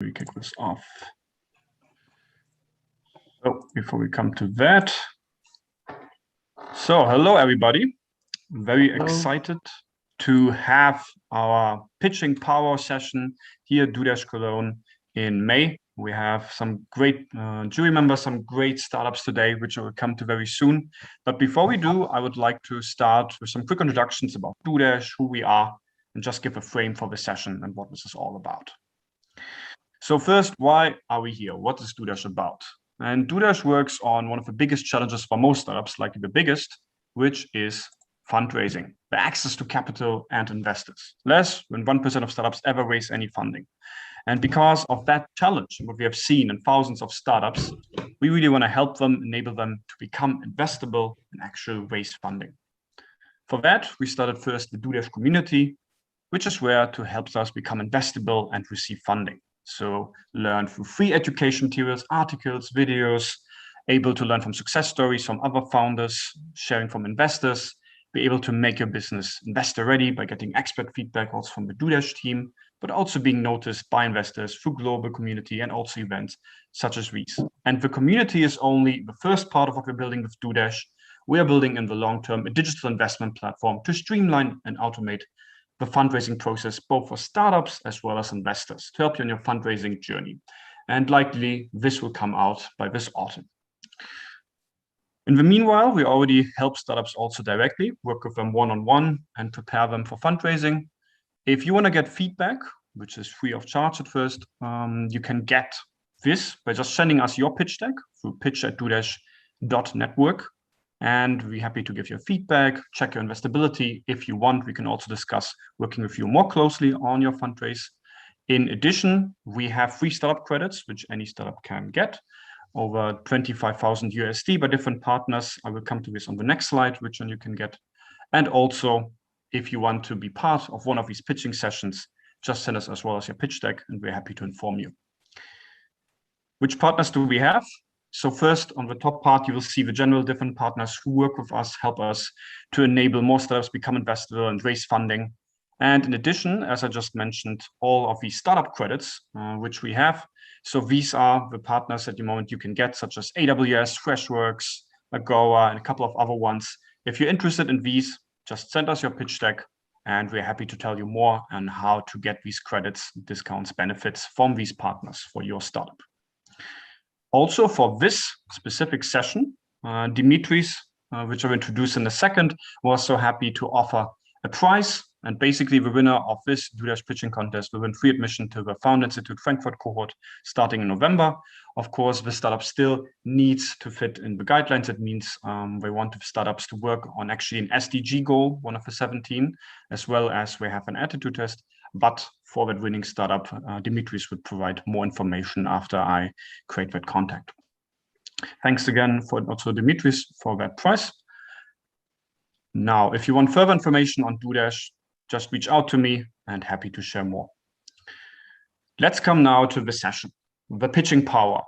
We kick this off. So before we come to that, so hello everybody. Very excited to have our pitching PowWow session here at DueDash Cologne in May. We have some great jury members, some great startups today, which I will come to very soon. But before we do, I would like to start with some quick introductions about DueDash, who we are, and just give a frame for the session and what this is all about. So first, why are we here? What is DueDash about? And DueDash works on one of the biggest challenges for most startups, likely the biggest, which is fundraising, the access to capital and investors. Less than 1% of startups ever raise any funding. And because of that challenge, what we have seen in thousands of startups, we really want to help them, enable them to become investable and actually raise funding. For that, we started first the DueDash community, which is where to help us become investable and receive funding. So learn through free education materials, articles, videos, able to learn from success stories from other founders, sharing from investors, be able to make your business investor ready by getting expert feedback also from the DueDash team, but also being noticed by investors through global community and also events such as these. And the community is only the first part of what we're building with DueDash. We are building in the long term a digital investment platform to streamline and automate the fundraising process, both for startups as well as investors, to help you on your fundraising journey. And likely this will come out by this autumn. In the meanwhile, we already help startups also directly, work with them one-on-one and prepare them for fundraising. If you want to get feedback, which is free of charge at first, you can get this by just sending us your pitch deck through pitch@duedash.network. And we're happy to give you feedback, check your investability. If you want, we can also discuss working with you more closely on your fundraise. In addition, we have free startup credits, which any startup can get, over 25,000 USD by different partners. I will come to this on the next slide, which one you can get. And also, if you want to be part of one of these pitching sessions, just send us as well as your pitch deck, and we're happy to inform you. Which partners do we have? So first, on the top part, you will see the general different partners who work with us, help us to enable more startups become investable and raise funding. And in addition, as I just mentioned, all of these startup credits, which we have. So these are the partners at the moment you can get, such as AWS, Freshworks, Agora, and a couple of other ones. If you're interested in these, just send us your pitch deck, and we're happy to tell you more on how to get these credits, discounts, benefits from these partners for your startup. Also for this specific session, Dimitris, which I'll introduce in a second, was so happy to offer a prize. And basically the winner of this DueDash pitching contest will win free admission to the Founder Institute Frankfurt cohort starting in November. Of course, the startup still needs to fit in the guidelines. It means we want the startups to work on actually an SDG goal, one of the 17, as well as we have an attitude test. But for that winning startup, Dimitris would provide more information after I create that contact. Thanks again for also Dimitris for that prize. Now, if you want further information on DueDash, just reach out to me and happy to share more. Let's come now to the session, the pitching PowWow.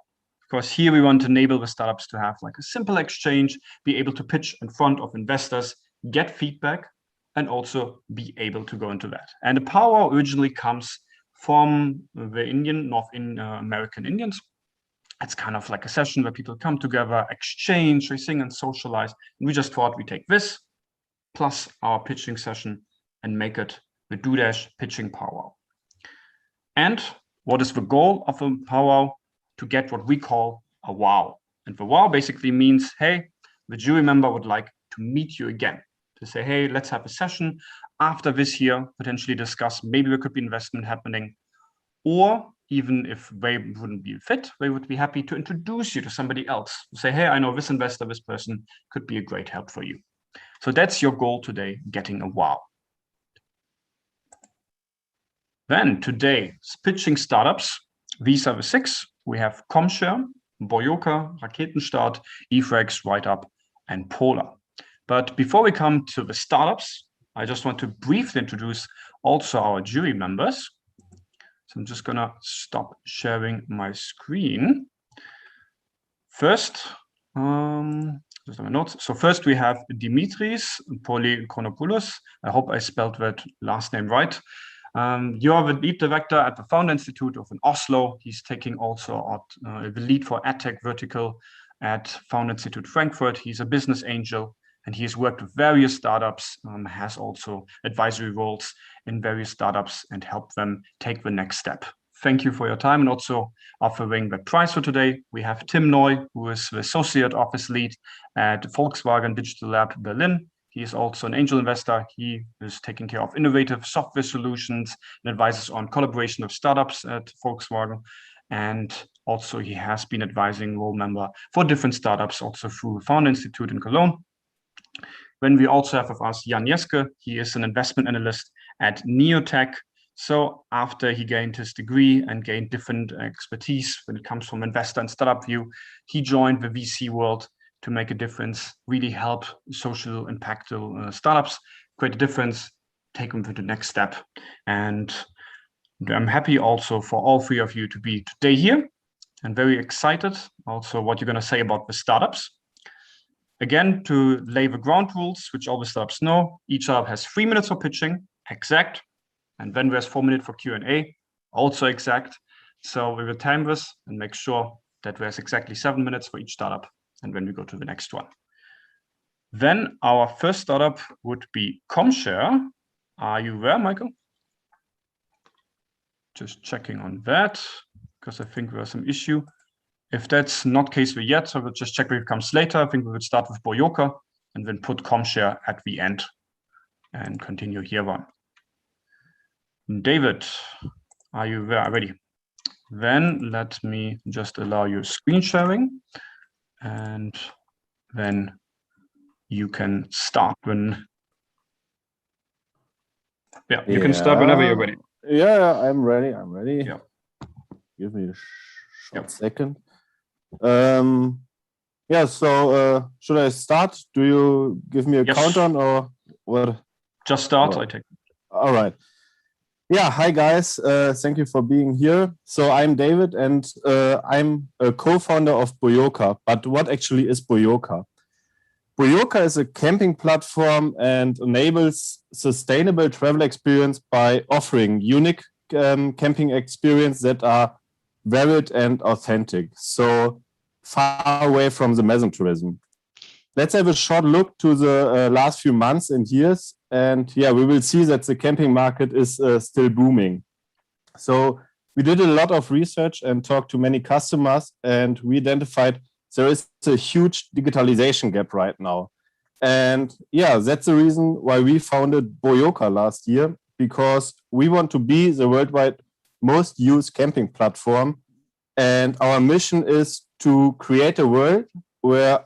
Because here we want to enable the startups to have like a simple exchange, be able to pitch in front of investors, get feedback, and also be able to go into that. And the PowWow originally comes from the North American Indians. It's kind of like a session where people come together, exchange, they sing and socialize. And we just thought we take this plus our pitching session and make it the DueDash pitching PowWow. And what is the goal of a PowWow? To get what we call a wow. And the wow basically means, hey, the jury member would like to meet you again. To say, hey, let's have a session after this year, potentially discuss, maybe there could be investment happening. Or even if they wouldn't be fit, they would be happy to introduce you to somebody else. Say, hey, I know this investor, this person could be a great help for you. So that's your goal today, getting a wow. Then today, pitching startups. These are the 6. We have ComShare, Boyoka, Raketenstart, eFrax, WriteUp, and Polar. But before we come to the startups, I just want to briefly introduce also our jury members. So I'm just gonna stop sharing my screen. First, just have a note. So first we have Dimitris Polychronopoulos. I hope I spelled that last name right. You're the lead director at the Founder Institute in Oslo. He's taking also the lead for EdTech vertical at Founder Institute Frankfurt. He's a business angel, and he has worked with various startups, has also advisory roles in various startups and helped them take the next step. Thank you for your time, and also offering the prize for today. We have Tim Neu, who is the Associate Office Lead at Volkswagen Digital Lab Berlin. He is also an angel investor. He is taking care of innovative software solutions and advises on collaboration with startups at Volkswagen. And also he has been advising role member for different startups, also through the Founder Institute in Cologne. Then we also have with us Jan Jeske. He is an investment analyst at Neotech. So after he gained his degree and gained different expertise when it comes from investor and startup view, he joined the VC world to make a difference, really help social impactful startups, create a difference, take them to the next step. And I'm happy also for all three of you to be today here and very excited also what you're going to say about the startups. Again, to lay the ground rules, which all the startups know, each startup has 3 minutes for pitching, exact. And then there's 4 minutes for Q&A, also exact. So we will time this and make sure that there's exactly 7 minutes for each startup. And then we go to the next one. Then our first startup would be ComShare. Are you there, Michael? Just checking on that, because I think there's some issue. If that's not case yet, so we'll just check if it comes later. I think we would start with Boyoka and then put ComShare at the end and continue here on. David, are you there ready? Then let me just allow you screen sharing, and then you can start when. Yeah, you can start whenever you're ready. Yeah, I'm ready. Yeah. Give me a short second. Yeah, so should I start? Do you give me a countdown or what? Just start, I take. All right. Yeah, hi guys. Thank you for being here. So I'm David and I'm a co-founder of Boyoka. But what actually is Boyoka? Boyoka is a camping platform and enables sustainable travel experience by offering unique camping experience that are varied and authentic. So far away from the mesotourism. Let's have a short look to the last few months and years. And yeah, we will see that the camping market is still booming. So we did a lot of research and talked to many customers, and we identified there is a huge digitalization gap right now. And yeah, that's the reason why we founded Boyoka last year, because we want to be the worldwide most used camping platform. And our mission is to create a world where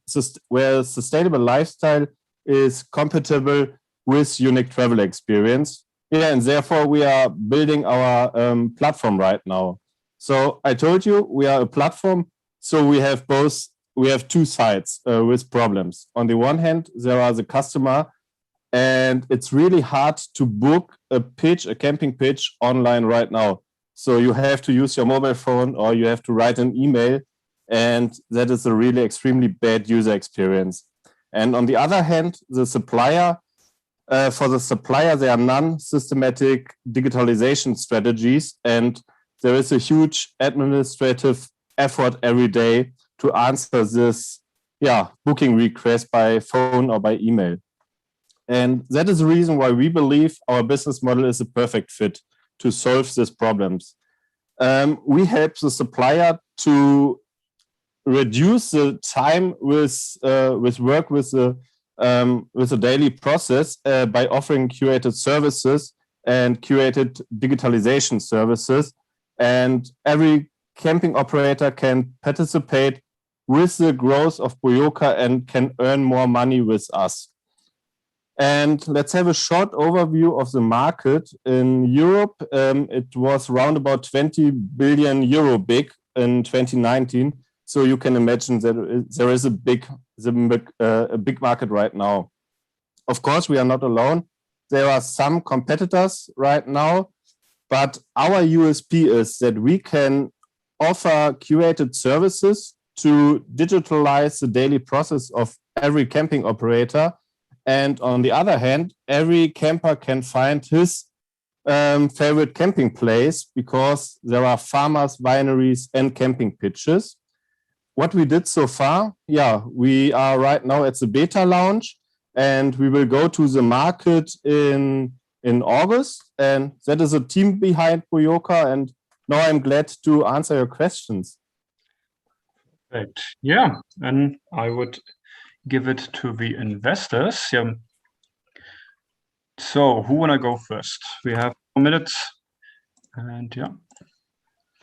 sustainable lifestyle is compatible with unique travel experience. Yeah, and therefore we are building our platform right now. So I told you we are a platform. So we have two sides with problems. On the one hand, there are the customer, and it's really hard to book a camping pitch online right now. So you have to use your mobile phone or you have to write an email, and that is a really extremely bad user experience. And on the other hand, the supplier, for the supplier, there are non-systematic digitalization strategies, and there is a huge administrative effort every day to answer this booking request by phone or by email. And that is the reason why we believe our business model is a perfect fit to solve these problems. We help the supplier to reduce the time with work with the daily process by offering curated services and curated digitalization services, and every camping operator can participate with the growth of Boyoka and can earn more money with us. And let's have a short overview of the market. In Europe, it was around about 20 billion euro big in 2019. So you can imagine that there is a big market right now. Of course, we are not alone. There are some competitors right now, but our USP is that we can offer curated services to digitalize the daily process of every camping operator. And on the other hand, every camper can find his favorite camping place because there are farmers, wineries, and camping pitches. What we did so far, yeah, we are right now at the beta launch, and we will go to the market in August. And that is a team behind Boyoka. And now I'm glad to answer your questions. Right. Yeah, and I would give it to the investors. Yeah. So who wanna go first? We have 4 minutes, and yeah.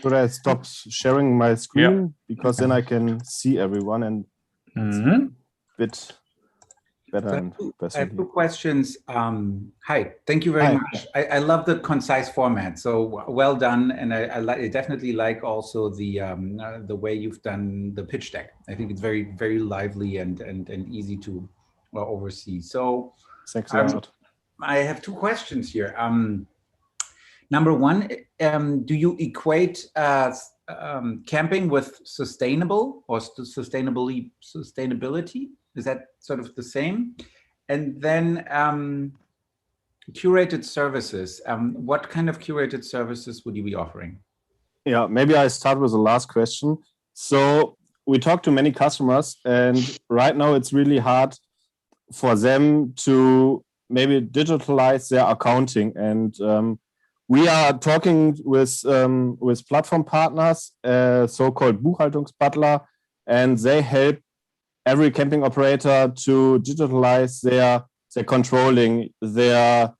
Should I stop sharing my screen because then I can see everyone and it's a bit better. I have 2 questions. Hi, thank you very much. I love the concise format, so well done, and I definitely like also the way you've done the pitch deck. I think it's very lively and easy to oversee. So thanks a lot. I have 2 questions here. Number 1, do you equate camping with sustainable or sustainability? Is that sort of the same? And then curated services. What kind of curated services would you be offering? Yeah, maybe I start with the last question. So we talk to many customers, and right now it's really hard for them to maybe digitalize their accounting. And we are talking with platform partners, so-called Buchhaltungsbutler, and they help every camping operator to digitalize their controlling, their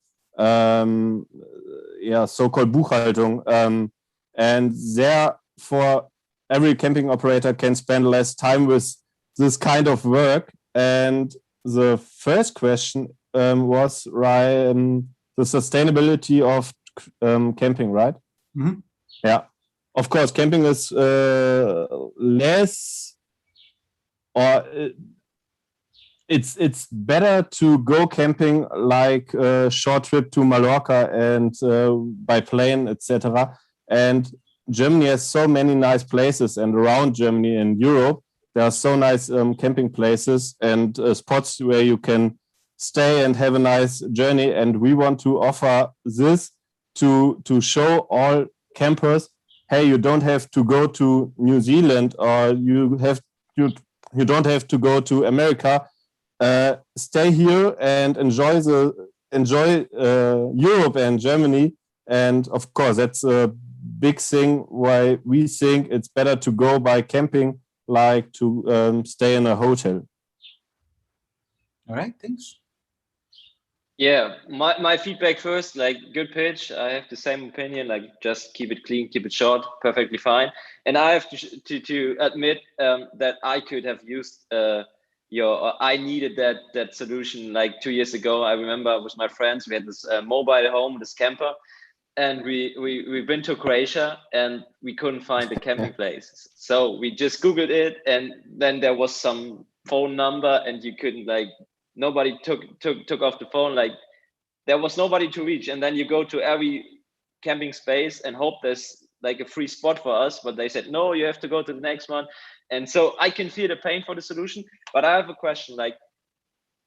so-called Buchhaltung, and therefore every camping operator can spend less time with this kind of work. And the first question was the sustainability of camping, right? Mm-hmm. Yeah, of course, camping is less, or it's better to go camping like a short trip to Mallorca and by plane, etc. And Germany has so many nice places, and around Germany and Europe there are so nice camping places and spots where you can stay and have a nice journey. And we want to offer this to show all campers, hey, you don't have to go to New Zealand, or you don't have to go to America. Stay here and enjoy Europe and Germany. And of course, that's a big thing why we think it's better to go by camping, like to stay in a hotel. All right, thanks. Yeah, my feedback first, like, good pitch. I have the same opinion, like, just keep it clean, keep it short, perfectly fine. And I have to admit that I could have used I needed that solution like 2 years ago. I remember with my friends, we had this mobile home, this camper, and we've been to Croatia and we couldn't find a camping place. So we just Googled it, and then there was some phone number and you couldn't, like, nobody took off the phone, like there was nobody to reach. And then you go to every camping space and hope there's like a free spot for us, but they said, no, you have to go to the next one. And so I can feel the pain for the solution, but I have a question, like,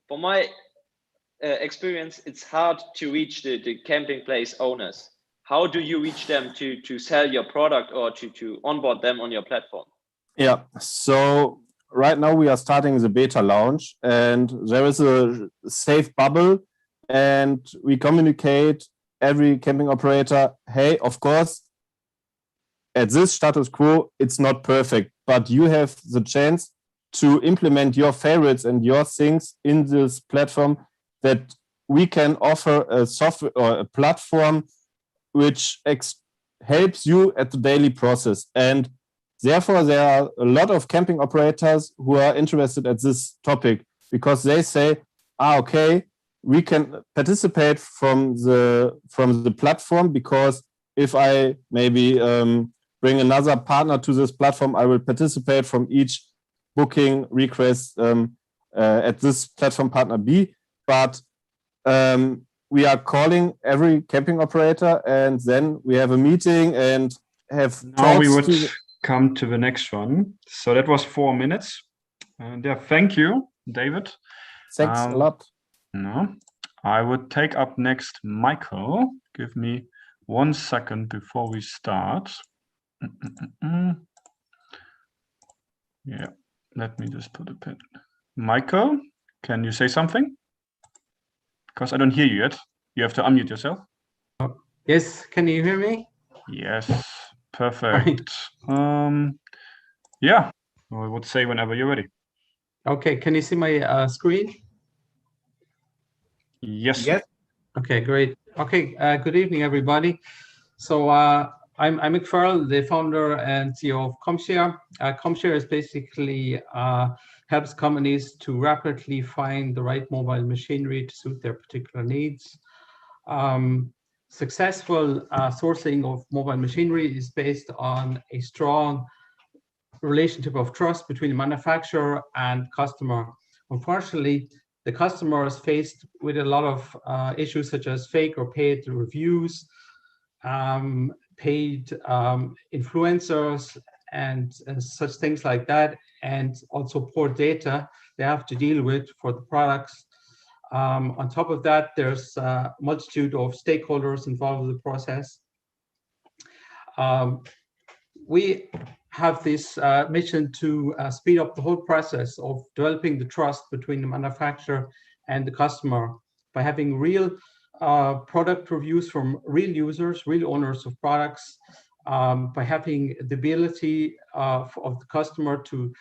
for my experience, it's hard to reach the camping place owners. How do you reach them to sell your product or to onboard them on your platform? Yeah, so right now we are starting the beta launch, and there is a safe bubble, and we communicate every camping operator, hey, of course, at this status quo, it's not perfect, but you have the chance to implement your favorites and your things in this platform, that we can offer a software or a platform which helps you at the daily process. And therefore, there are a lot of camping operators who are interested at this topic, because they say, okay, we can participate from the platform, because if I maybe bring another partner to this platform, I will participate from each booking request at this platform partner B. But we are calling every camping operator, and then we have a meeting and have now we would come to the next one. So that was 4 minutes. And yeah, thank you, David. Thanks a lot. No, I would take up next Michael. Give me 1 second before we start. Yeah, let me just put a pin. Michael, can you say something? Because I don't hear you yet. You have to unmute yourself. Yes, can you hear me? Yes, perfect. Yeah, I would say whenever you're ready. Okay, can you see my screen? Yes. Yes. Okay, great. Okay, good evening, everybody. So I'm Mick Farrell, the founder and CEO of ComShare. ComShare is basically helps companies to rapidly find the right mobile machinery to suit their particular needs. Successful sourcing of mobile machinery is based on a strong relationship of trust between the manufacturer and customer. Unfortunately, the customer is faced with a lot of issues such as fake or paid reviews, paid influencers, and such things like that, and also poor data they have to deal with for the products. On top of that, there's a multitude of stakeholders involved in the process. We have this mission to speed up the whole process of developing the trust between the manufacturer and the customer by having real product reviews from real users, real owners of products, by having the ability of the customer to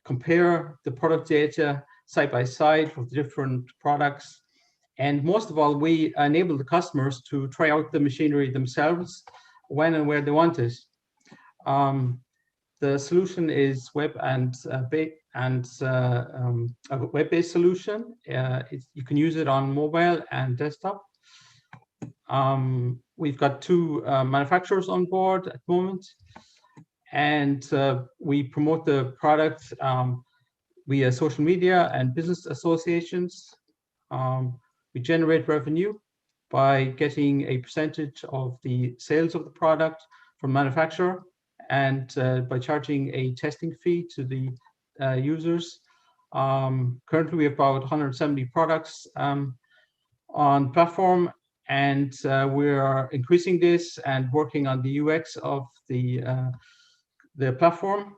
compare the product data side by side for the different products. And most of all, we enable the customers to try out the machinery themselves when and where they want it. The solution is web and a web-based solution. You can use it on mobile and desktop. We've got 2 manufacturers on board at the moment, and we promote the product via social media and business associations. We generate revenue by getting a percentage of the sales of the product from manufacturer, and by charging a testing fee to the users. Currently, we have about 170 products on platform, and we are increasing this and working on the UX of the platform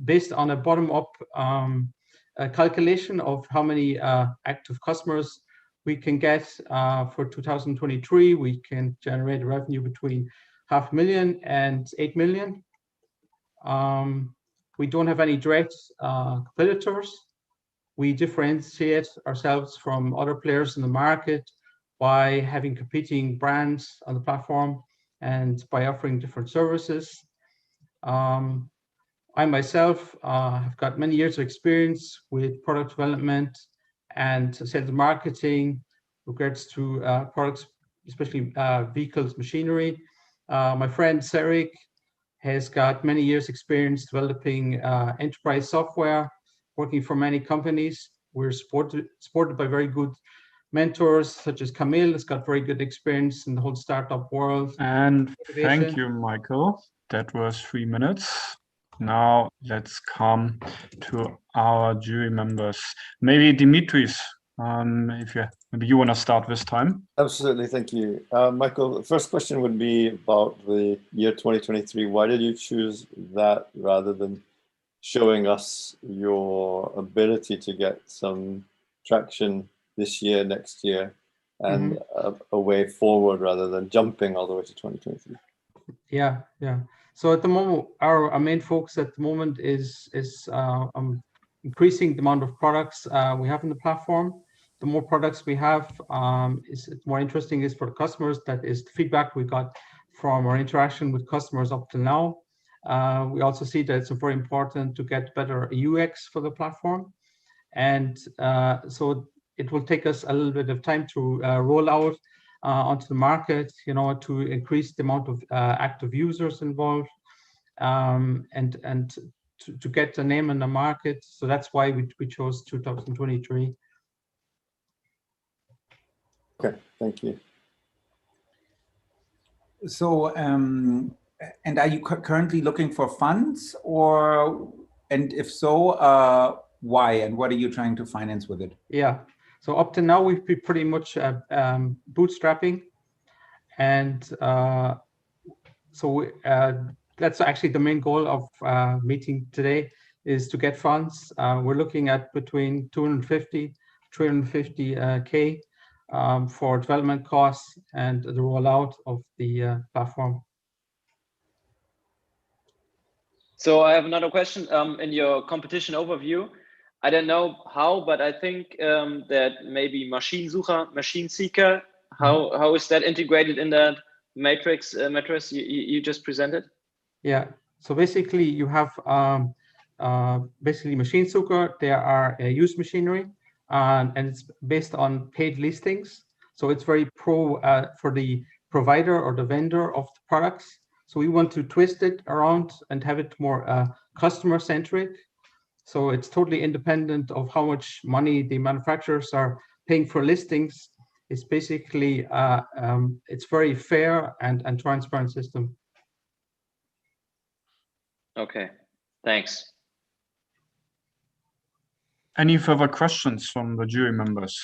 based on a bottom-up calculation of how many active customers we can get. For 2023, we can generate a revenue between 500,000 and 8 million. We don't have any direct competitors. We differentiate ourselves from other players in the market by having competing brands on the platform and by offering different services. I myself have got many years of experience with product development and sales and marketing regards to products, especially vehicles, machinery. My friend Serik has got many years experience developing enterprise software, working for many companies. We're supported by very good mentors such as Camille, has got very good experience in the whole startup world. And thank you, Michael. That was 3 minutes. Now let's come to our jury members. Maybe Dimitris, maybe you want to start this time. Absolutely, thank you. Michael, the first question would be about the year 2023. Why did you choose that rather than showing us your ability to get some traction this year, next year, and a way forward rather than jumping all the way to 2023? Yeah. So at the moment, our main focus at the moment is increasing the amount of products we have in the platform. The more products we have, it's more interesting is for the customers. That is the feedback we got from our interaction with customers up to now. We also see that it's very important to get better UX for the platform. And so it will take us a little bit of time to roll out onto the market, to increase the amount of active users involved, and to get the name in the market. So that's why we chose 2023. Okay, thank you. So, and are you currently looking for funds, and if so, why, and what are you trying to finance with it? Yeah, so up to now we've been pretty much bootstrapping, And so that's actually the main goal of meeting today, is to get funds. We're looking at between 250, 350K for development costs and the rollout of the platform. So I have another question. In your competition overview, I don't know how, but I think that maybe Machine Seeker, how is that integrated in that matrix you just presented? Yeah, so basically you have basically Machine Seeker. There are used machinery, and it's based on paid listings. So it's very pro for the provider or the vendor of the products. So we want to twist it around and have it more customer centric. So it's totally independent of how much money the manufacturers are paying for listings. It's basically it's very fair and transparent system. Okay, thanks. Any further questions from the jury members?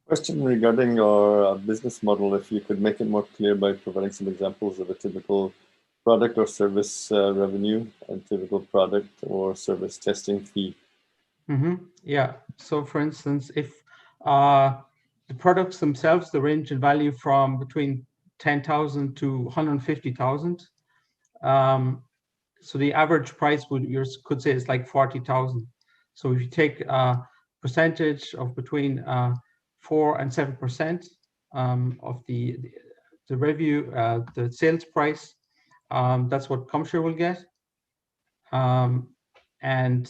Question regarding your business model, if you could make it more clear by providing some examples of a typical product or service revenue and typical product or service testing fee. Yeah, so for instance, if the products themselves, they range in value from between 10,000 to 150,000. So the average price could say is like 40,000. So if you take a percentage of between 4 and 7% of the revenue, the sales price, that's what ComShare will get. And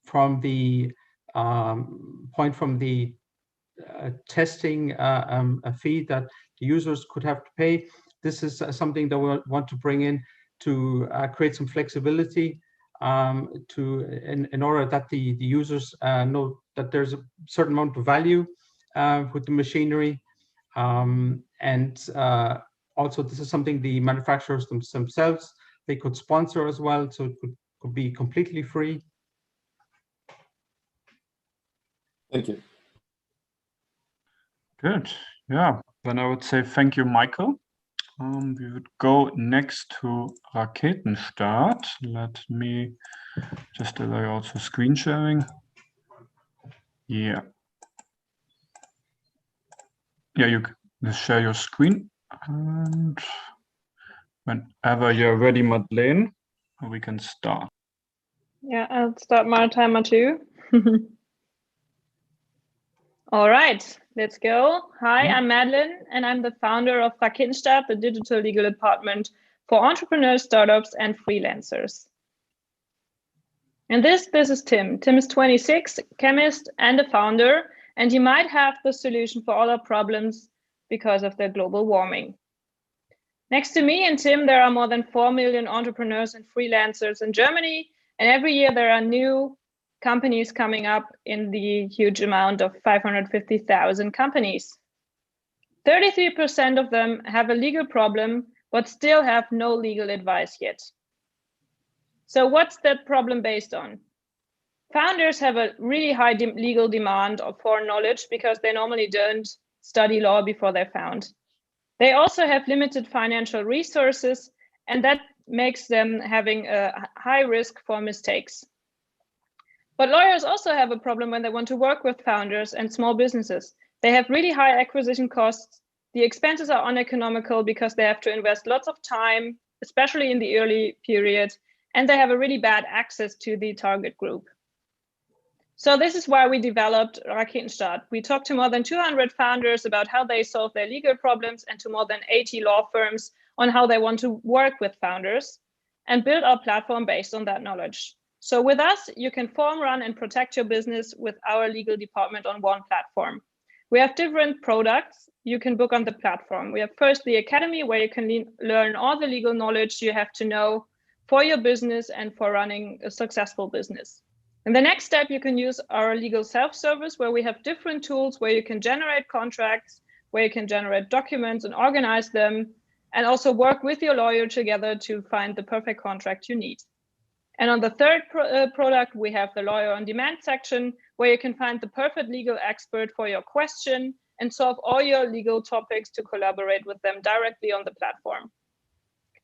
from the point from the testing a fee that the users could have to pay, this is something that we want to bring in to create some flexibility in order that the users know that there's a certain amount of value with the machinery. And also this is something the manufacturers themselves, they could sponsor as well, so it could be completely free. Thank you. Good. Yeah, then I would say thank you, Michael. We would go next to Raketenstart. Let me just allow also screen sharing. Yeah. Yeah, you can share your screen. And whenever you're ready, Madeleine, we can start. Yeah, I'll start my timer too. All right, let's go. Hi, I'm Madeleine, and I'm the founder of Raketenstart, the digital legal department for entrepreneurs, startups, and freelancers. And this is Tim. Tim is 26, chemist and a founder, and he might have the solution for all our problems because of the global warming. Next to me and Tim, there are more than 4 million entrepreneurs and freelancers in Germany, and every year there are new companies coming up in the huge amount of 550,000 companies. 33% of them have a legal problem, but still have no legal advice yet. So what's that problem based on? Founders have a really high legal demand for knowledge because they normally don't study law before they found. They also have limited financial resources, and that makes them having a high risk for mistakes. But lawyers also have a problem when they want to work with founders and small businesses. They have really high acquisition costs. The expenses are uneconomical because they have to invest lots of time, especially in the early period, and they have a really bad access to the target group. So this is why we developed Raketenstart. We talked to more than 200 founders about how they solve their legal problems and to more than 80 law firms on how they want to work with founders and build our platform based on that knowledge. So with us, you can form, run, and protect your business with our legal department on one platform. We have different products you can book on the platform. We have first the Academy, where you can learn all the legal knowledge you have to know for your business and for running a successful business. In the next step, you can use our legal self-service, where we have different tools where you can generate contracts, where you can generate documents and organize them, and also work with your lawyer together to find the perfect contract you need. And on the third product, we have the Lawyer on Demand section, where you can find the perfect legal expert for your question and solve all your legal topics to collaborate with them directly on the platform.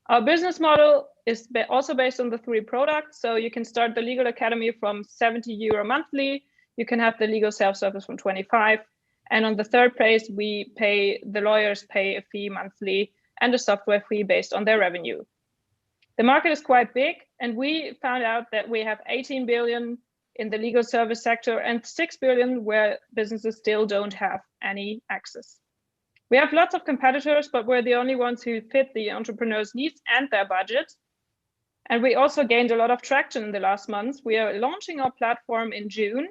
Our business model is also based on the 3 products. So you can start the Legal Academy from 70 euro monthly. You can have the legal self-service from 25. And on the 3rd place, the lawyers pay a fee monthly and a software fee based on their revenue. The market is quite big, and we found out that we have 18 billion in the legal service sector and 6 billion where businesses still don't have any access. We have lots of competitors, but we're the only ones who fit the entrepreneurs' needs and their budget. And we also gained a lot of traction in the last months. We are launching our platform in June.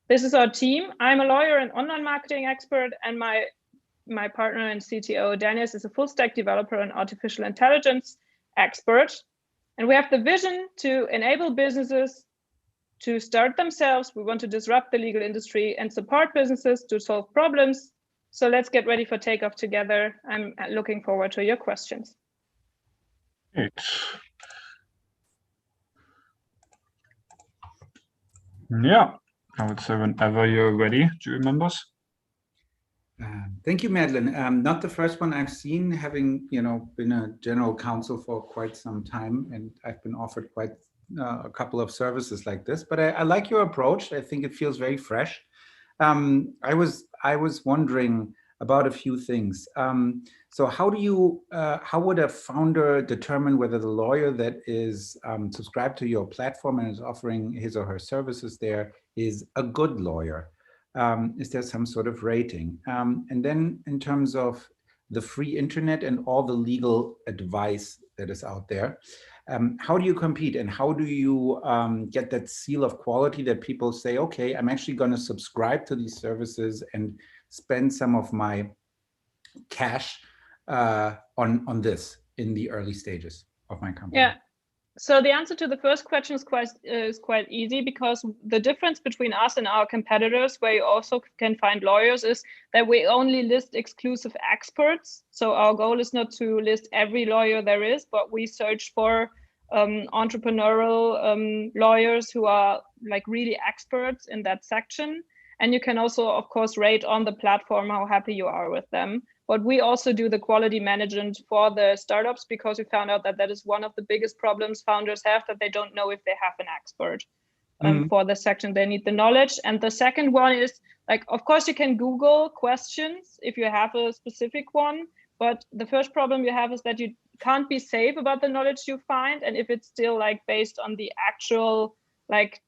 This is our team. I'm a lawyer and online marketing expert, and my partner and CTO, Dennis, is a full stack developer and artificial intelligence expert. And we have the vision to enable businesses to start themselves. We want to disrupt the legal industry and support businesses to solve problems. So let's get ready for takeoff together. I'm looking forward to your questions. Great. Yeah, I would say whenever you're ready, jury members. Thank you, Madeline. Not the first one I've seen, having been a general counsel for quite some time, and I've been offered quite a couple of services like this. But I like your approach. I think it feels very fresh. I was wondering about a few things. So how would a founder determine whether the lawyer that is subscribed to your platform and is offering his or her services there is a good lawyer? Is there some sort of rating? And then in terms of the free internet and all the legal advice that is out there, how do you compete, and how do you get that seal of quality that people say, okay, I'm actually going to subscribe to these services and spend some of my cash on this in the early stages of my company? Yeah. So the answer to the first question is quite easy, because the difference between us and our competitors, where you also can find lawyers, is that we only list exclusive experts. So our goal is not to list every lawyer there is, but we search for entrepreneurial lawyers who are like really experts in that section. And you can also, of course, rate on the platform how happy you are with them. But we also do the quality management for the startups, because we found out that that is one of the biggest problems founders have, that they don't know if they have an expert for the section. They need the knowledge. And the second one is, like, of course, you can Google questions if you have a specific one. But the first problem you have is that you can't be safe about the knowledge you find. And if it's still like based on the actual like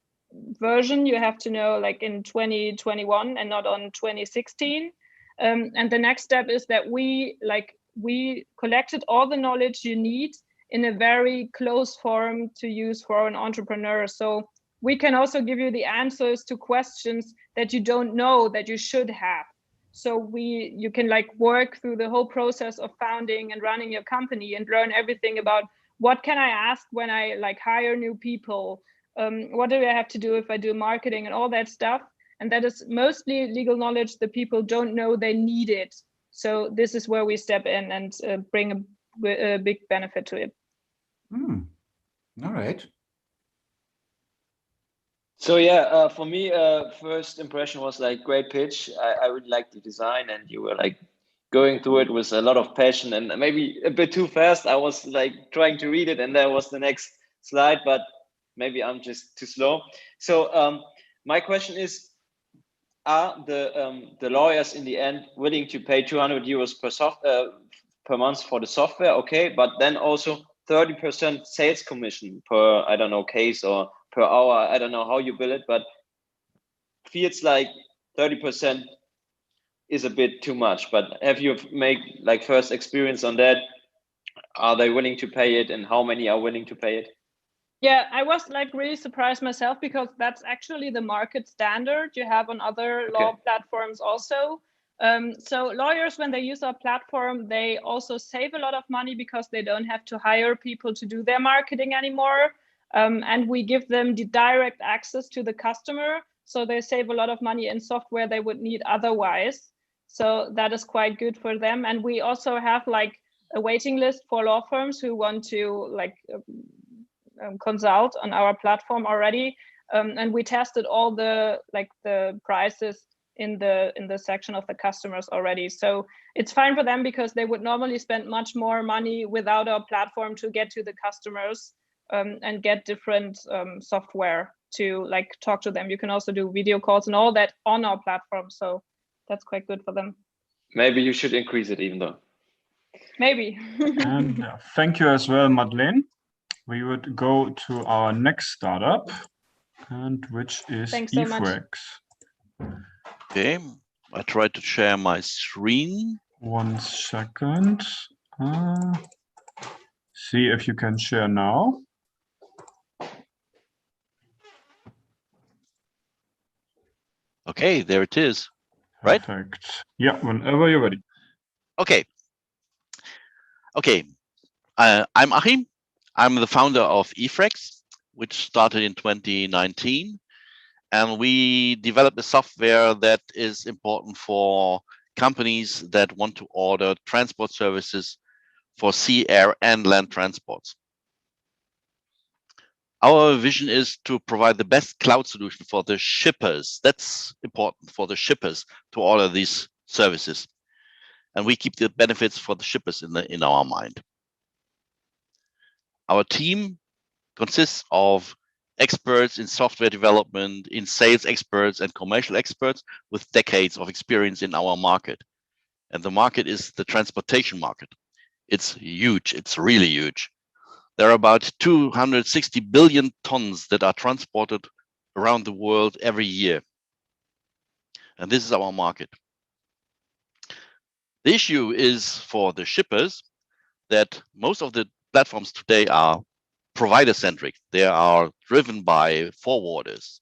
version, you have to know like in 2021 and not on 2016. And the next step is that we collected all the knowledge you need in a very close form to use for an entrepreneur. So we can also give you the answers to questions that you don't know that you should have. So you can like work through the whole process of founding and running your company and learn everything about what can I ask when I like hire new people, what do I have to do if I do marketing and all that stuff. And that is mostly legal knowledge that people don't know they need it. So this is where we step in and bring a big benefit to it. All right. So yeah, for me, first impression was like great pitch. I really liked the design, and you were like going through it with a lot of passion, and maybe a bit too fast. I was like trying to read it, and there was the next slide, but maybe I'm just too slow. So my question is, are the lawyers in the end willing to pay 200 euros per month for the software? Okay, but then also 30% sales commission per, I don't know, case or per hour. I don't know how you bill it, but feels like 30% is a bit too much. But have you made like first experience on that? Are they willing to pay it, and how many are willing to pay it? Yeah, I was like really surprised myself, because that's actually the market standard you have on other law platforms also. So lawyers, when they use our platform, they also save a lot of money because they don't have to hire people to do their marketing anymore. And we give them the direct access to the customer. So they save a lot of money in software they would need otherwise. So that is quite good for them. And we also have like a waiting list for law firms who want to like consult on our platform already. And we tested all the prices in the section of the customers already. So it's fine for them because they would normally spend much more money without our platform to get to the customers and get different software to like talk to them. You can also do video calls and all that on our platform. So that's quite good for them. Maybe you should increase it even though. Maybe. And thank you as well, Madeleine. We would go to our next startup, and which is Thanks so much. eFrex. Okay, I try to share my screen. 1 second. See if you can share now. Okay, there it is. Right? Perfect. Yeah, whenever you're ready. Okay. Okay, I'm Achim. I'm the founder of eFrex, which started in 2019. And we developed a software that is important for companies that want to order transport services for sea, air, and land transports. Our vision is to provide the best cloud solution for the shippers. That's important for the shippers to order these services. And we keep the benefits for the shippers in our mind. Our team consists of experts in software development, in sales experts and commercial experts with decades of experience in our market. And the market is the transportation market. It's huge, it's really huge. There are about 260 billion tons that are transported around the world every year. And this is our market. The issue is for the shippers that most of the platforms today are provider-centric. They are driven by forwarders.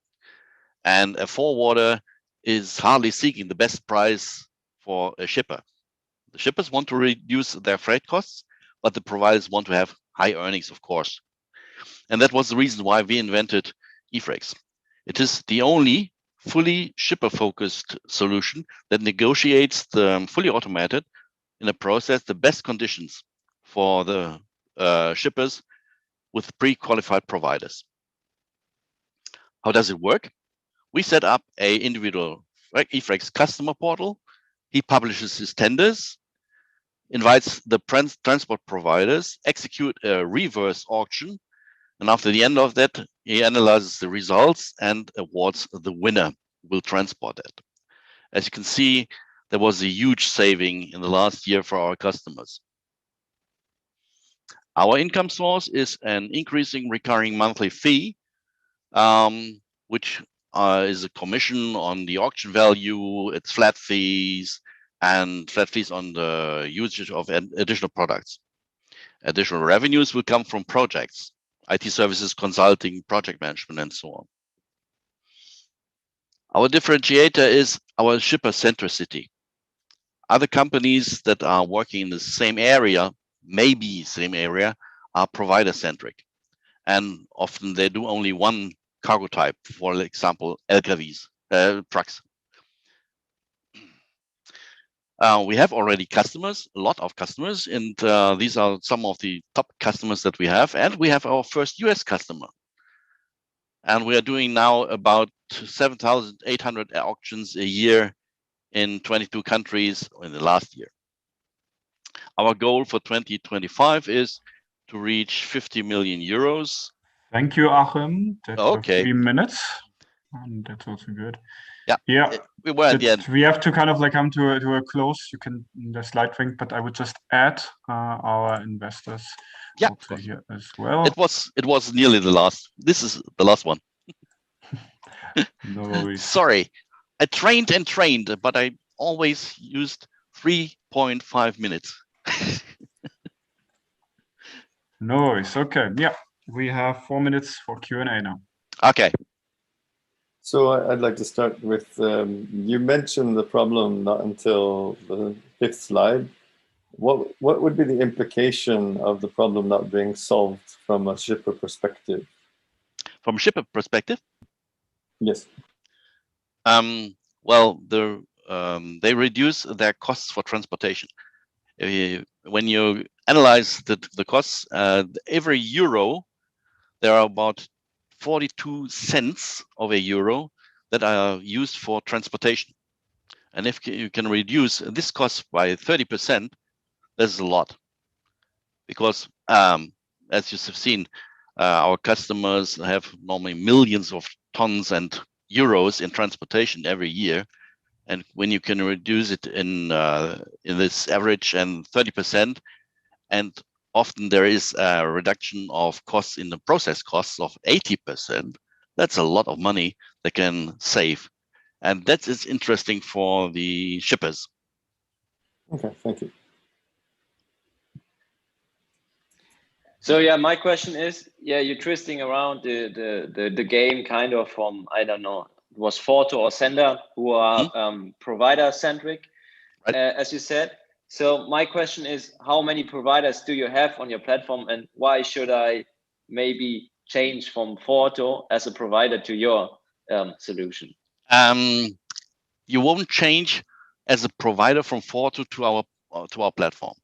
And a forwarder is hardly seeking the best price for a shipper. The shippers want to reduce their freight costs, but the providers want to have high earnings, of course. And that was the reason why we invented eFrex. It is the only fully shipper-focused solution that negotiates the fully automated in a process the best conditions for the shippers with pre-qualified providers. How does it work? We set up a individual eFrex customer portal. He publishes his tenders, invites the transport providers, execute a reverse auction, and after the end of that, he analyzes the results and awards the winner who will transport it. As you can see, there was a huge saving in the last year for our customers. Our income source is an increasing recurring monthly fee, which is a commission on the auction value, it's flat fees, and flat fees on the usage of additional products. Additional revenues will come from projects, IT services, consulting, project management, and so on. Our differentiator is our shipper centricity. Other companies that are working in the same area, maybe same area, are provider centric. And often they do only one cargo type, for example, LKWs, trucks. We have already customers, a lot of customers, and these are some of the top customers that we have. And we have our first US customer. And we are doing now about 7,800 auctions a year in 22 countries in the last year. Our goal for 2025 is to reach 50 million euros. Thank you, Achim. That's okay. 3 minutes. And that's also good. Yeah. Yeah. We were at the end. We have to kind of like come to a close. You can the slide thing, but I would just add our investors here as well. It was nearly the last. This is the last one. No worries. Sorry, I trained and trained, but I always used 3.5 minutes. No worries. Okay. Yeah, we have 4 minutes for Q&A now. Okay. So I'd like to start with, you mentioned the problem not until the 5th slide. What would be the implication of the problem not being solved from a shipper perspective? From a shipper perspective? Yes. Well, they reduce their costs for transportation. When you analyze the costs, every euro, there are about 42 cents of a euro that are used for transportation. And if you can reduce this cost by 30%, this is a lot. Because as you have seen, our customers have normally millions of tons and euros in transportation every year. And when you can reduce it in this average and 30%, and often there is a reduction of costs in the process costs of 80%, that's a lot of money they can save. And that is interesting for the shippers. Okay, thank you. So yeah, my question is, yeah, you're twisting around the game kind of from, I don't know, it was Forto or Sender who are provider centric, right, as you said. So my question is, how many providers do you have on your platform, and why should I maybe change from Forto as a provider to your solution? You won't change as a provider from Forto to our platform.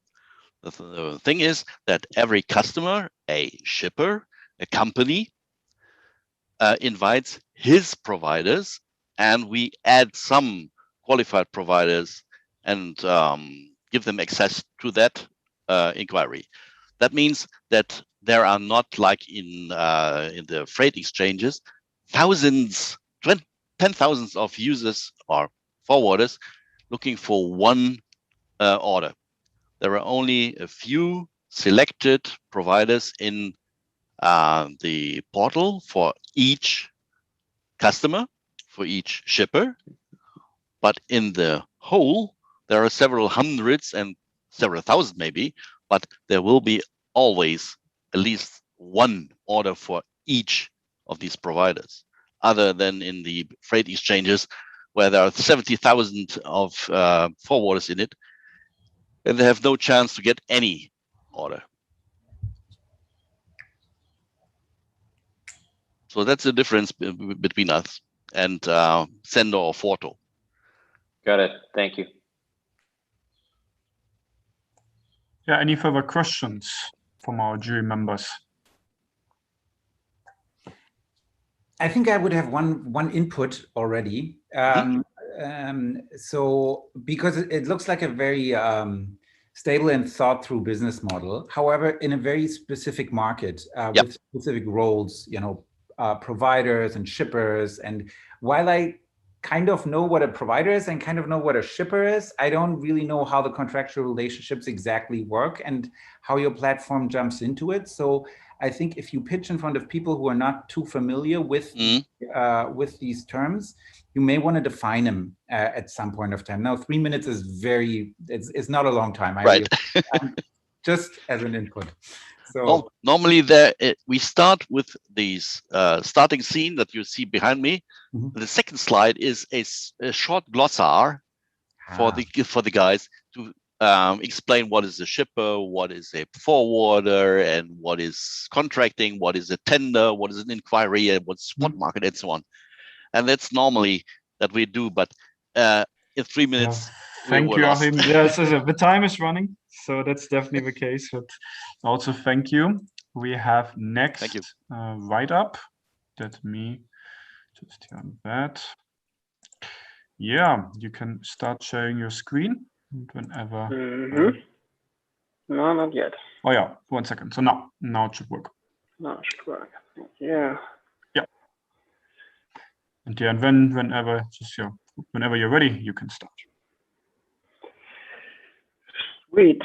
The thing is that every customer, a shipper, a company, invites his providers, and we add some qualified providers and give them access to that inquiry. That means that there are not, like in the freight exchanges, thousands, 10,000s of users or forwarders looking for one order. There are only a few selected providers in the portal for each customer, for each shipper. But in the whole, there are several hundreds and several thousand maybe, but there will be always at least one order for each of these providers, other than in the freight exchanges where there are 70,000 of forwarders in it, and they have no chance to get any order. So that's the difference between us and Sender or Forto. Got it. Thank you. Yeah, any further questions from our jury members? I think I would have one input already. So because it looks like a very stable and thought through business model. However, in a very specific market with specific roles, you know, providers and shippers. And while I kind of know what a provider is and kind of know what a shipper is, I don't really know how the contractual relationships exactly work and how your platform jumps into it. So I think if you pitch in front of people who are not too familiar with these terms, you may want to define them at some point of time. Now, 3 minutes is it's not a long time. Right. Just as an input. So well, normally we start with these starting scene that you see behind me. The second slide is a short glossar for the guys to explain what is a shipper, what is a forwarder, and what is contracting, what is a tender, what is an inquiry, and what's spot market, and so on. And that's normally that we do, but in 3 minutes, thank you, Achim. Yes, the time is running, so that's definitely the case. But also, thank you. We have next right up. Let me just turn that. Yeah, you can start sharing your screen whenever. No, not yet. Oh yeah, 1 second. So now it should work. Now it should work. Thank you. Yeah. And yeah, and whenever you're ready, you can start. Sweet.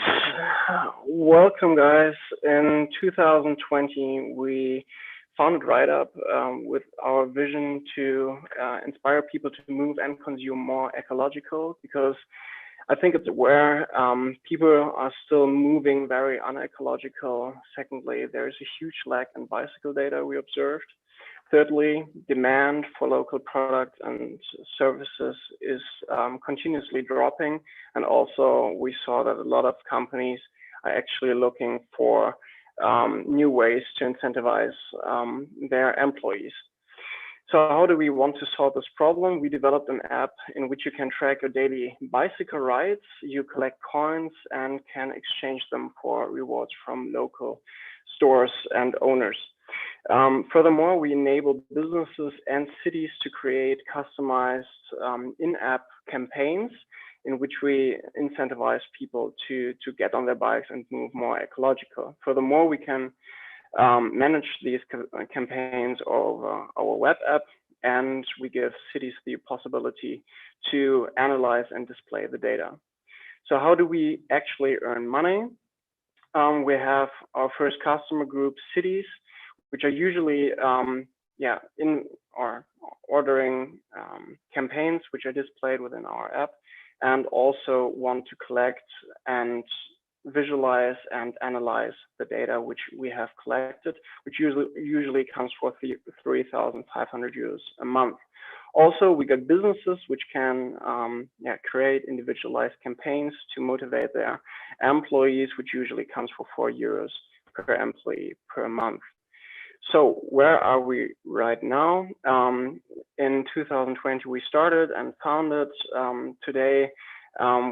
Welcome, guys. In 2020, we founded RideUp with our vision to inspire people to move and consume more ecological, because I think it's where people are still moving very unecological. Secondly, there's a huge lack in bicycle data we observed. Thirdly, demand for local products and services is continuously dropping. And also we saw that a lot of companies are actually looking for new ways to incentivize their employees. So how do we want to solve this problem? We developed an app in which you can track your daily bicycle rides, you collect coins, and can exchange them for rewards from local stores and owners. Furthermore, we enable businesses and cities to create customized in-app campaigns in which we incentivize people to get on their bikes and move more ecological. Furthermore, we can manage these campaigns over our web app, and we give cities the possibility to analyze and display the data. So how do we actually earn money? We have our first customer group, cities, which are usually in or ordering campaigns which are displayed within our app, and also want to collect and visualize and analyze the data which we have collected, which usually comes for 3,500 euros a month. Also, we got businesses which can create individualized campaigns to motivate their employees, which usually comes for 4 euros per employee per month. So where are we right now? In 2020, we started and founded. Today,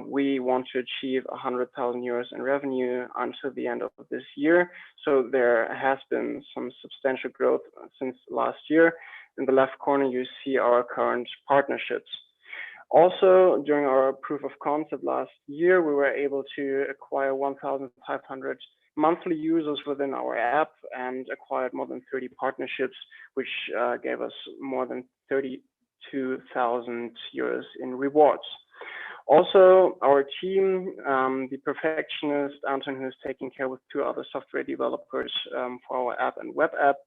we want to achieve 100,000 euros in revenue until the end of this year. So there has been some substantial growth since last year. In the left corner, you see our current partnerships. Also, during our proof of concept last year, we were able to acquire 1,500 monthly users within our app and acquired more than 30 partnerships, which gave us more than 32,000 euros in rewards. Also, our team, the perfectionist, Anton, who's taking care with 2 other software developers for our app and web app,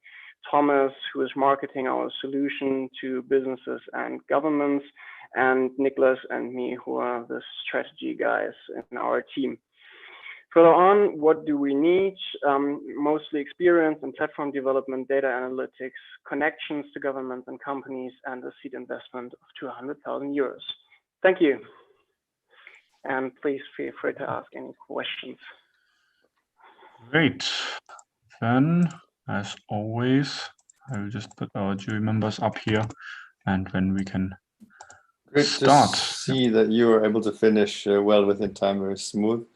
Thomas, who is marketing our solution to businesses and governments, and Nicholas and me, who are the strategy guys in our team. Further on, what do we need? Mostly experience in platform development, data analytics, connections to governments and companies, and a seed investment of 200,000 euros. Thank you. And please feel free to ask any questions. Great. Then, as always, I will just put our jury members up here, and then we can start. To see that you were able to finish well within time, very smooth.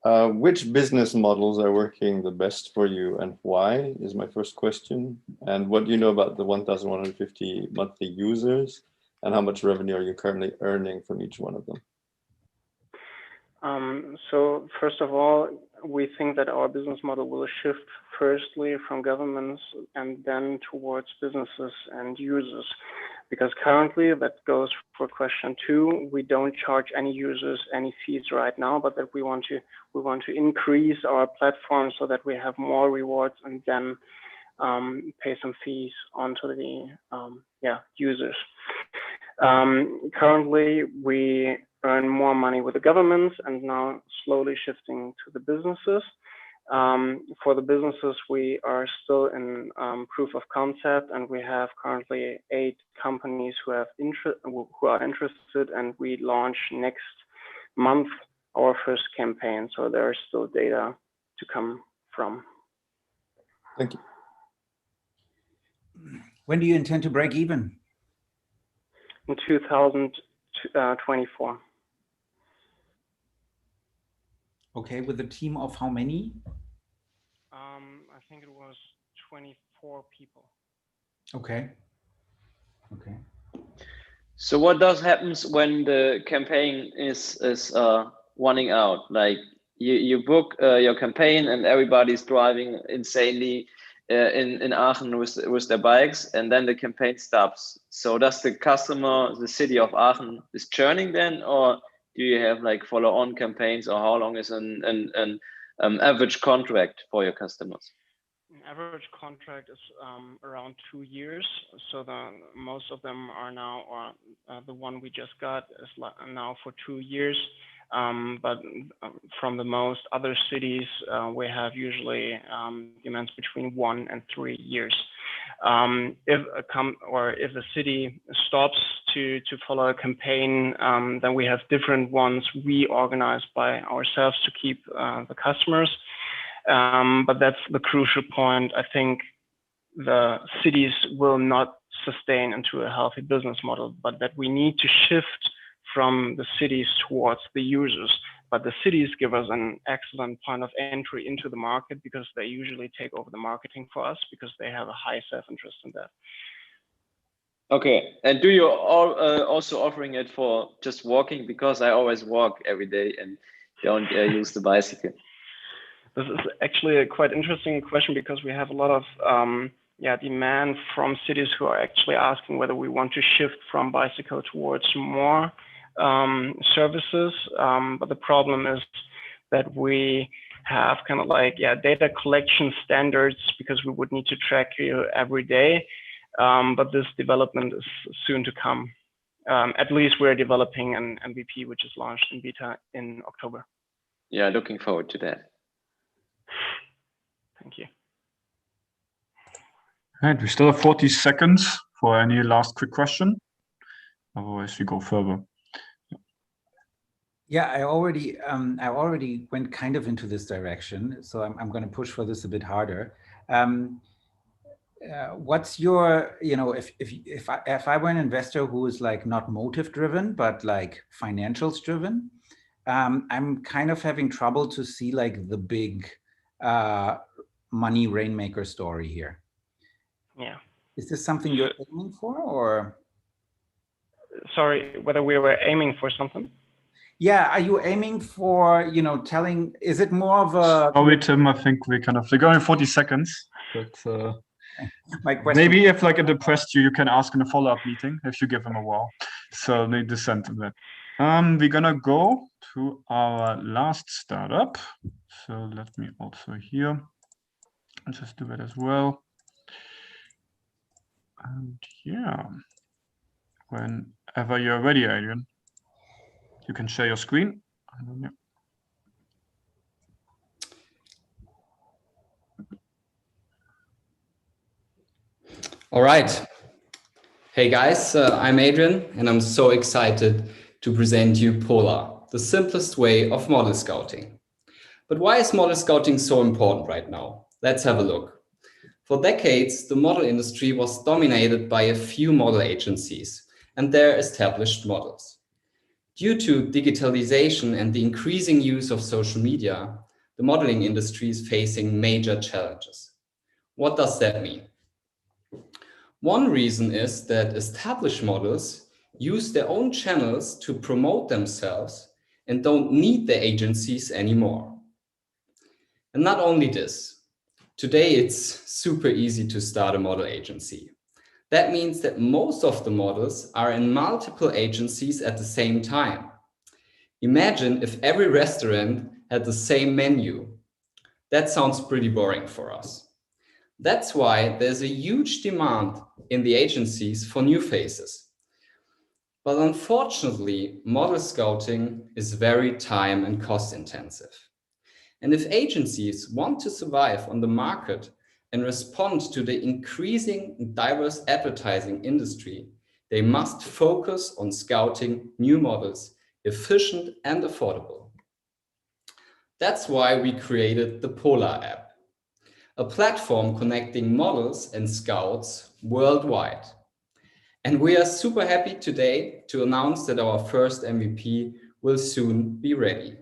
Which business models are working the best for you and why is my first question. And what do you know about the 1,150 monthly users, and how much revenue are you currently earning from each one of them? So first of all, we think that our business model will shift firstly from governments and then towards businesses and users. Because currently, that goes for question 2, we don't charge any users any fees right now, but that we want to increase our platform so that we have more rewards and then pay some fees onto the users. Currently, we earn more money with the governments and now slowly shifting to the businesses. For the businesses, we are still in proof of concept, and we have currently 8 companies who are interested, and we launch next month our first campaign. So there is still data to come from. Thank you. When do you intend to break even? In 2024. Okay, with a team of how many? I think it was 24 people. Okay. Okay. So what does happens when the campaign is running out? Like you book your campaign and everybody's driving insanely in Aachen with their bikes, and then the campaign stops. So does the customer, the city of Aachen, is churning then, or do you have like follow-on campaigns, or how long is an average contract for your customers? An average contract is around 2 years. So most of them are now, or the one we just got is now for 2 years. But from the most other cities, we have usually demands between 1 and 3 years. If the city stops to follow a campaign, then we have different ones we organize by ourselves to keep the customers. But that's the crucial point. I think the cities will not sustain into a healthy business model, but that we need to shift from the cities towards the users. but the cities give us an excellent point of entry into the market because they usually take over the marketing for us because they have a high self-interest in that. Okay, and do you all also offering it for just walking? Because I always walk every day and don't use the bicycle. This is actually a quite interesting question because we have a lot of demand from cities who are actually asking whether we want to shift from bicycle towards more services. But the problem is that we have kind of like data collection standards because we would need to track you every day. But this development is soon to come. At least we're developing an MVP, which is launched in beta in October. Yeah, looking forward to that. Thank you. All right, we still have 40 seconds for any last quick question. Otherwise, we go further. Yeah, I already went kind of into this direction, so I'm going to push for this a bit harder. What's your, if I were an investor who is like not motive driven, but like financials driven, I'm kind of having trouble to see like the big money rainmaker story here. Yeah. Is this something you're aiming for, or? Sorry, whether we were aiming for something? Yeah, are you aiming for, telling, is it more of a... Sorry, Tim, I think we're going 40 seconds. But my question... maybe if like it depressed you, you can ask in a follow-up meeting if you give them a wow. So they descend to that. We're gonna go to our last startup. So let me also here, I'll just do that as well. And yeah, whenever you're ready, Adrian, you can share your screen. All right. Hey guys, I'm Adrian and I'm so excited to present you Polar, the simplest way of model scouting. But why is model scouting so important right now? Let's have a look. For decades, the model industry was dominated by a few model agencies and their established models. Due to digitalization and the increasing use of social media, the modeling industry is facing major challenges. What does that mean? One reason is that established models use their own channels to promote themselves and don't need the agencies anymore. And not only this, today it's super easy to start a model agency. That means that most of the models are in multiple agencies at the same time. Imagine if every restaurant had the same menu. That sounds pretty boring for us. That's why there's a huge demand in the agencies for new faces. But unfortunately, model scouting is very time and cost intensive. And if agencies want to survive on the market and respond to the increasing diverse advertising industry, they must focus on scouting new models, efficient and affordable. That's why we created the Polar app, a platform connecting models and scouts worldwide. And we are super happy today to announce that our first MVP will soon be ready.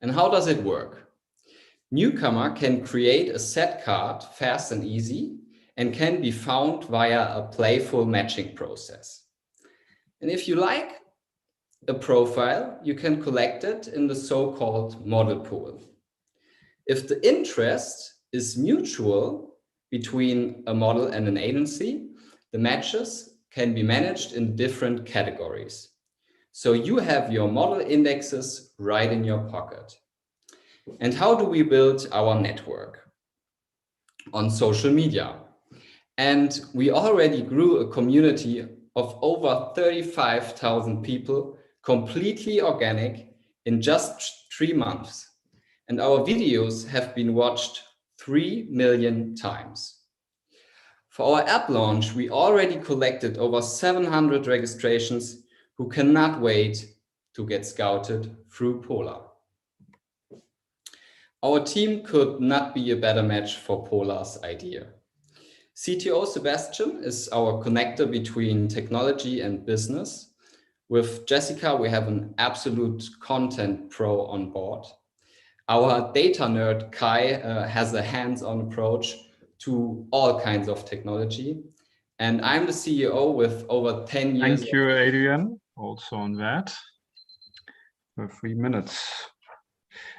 And how does it work? Newcomer can create a set card fast and easy and can be found via a playful matching process. And if you like a profile, you can collect it in the so-called model pool. If the interest is mutual between a model and an agency, the matches can be managed in different categories. So you have your model indexes right in your pocket. And how do we build our network? On social media. And we already grew a community of over 35,000 people, completely organic, in just 3 months. And our videos have been watched 3 million times. For our app launch, we already collected over 700 registrations who cannot wait to get scouted through Polar. Our team could not be a better match for Polar's idea. CTO Sebastian is our connector between technology and business. With Jessica, we have an absolute content pro on board. Our data nerd, Kai, has a hands-on approach to all kinds of technology. And I'm the CEO with over 10 years. Thank you, Adrian, also on that. For 3 minutes.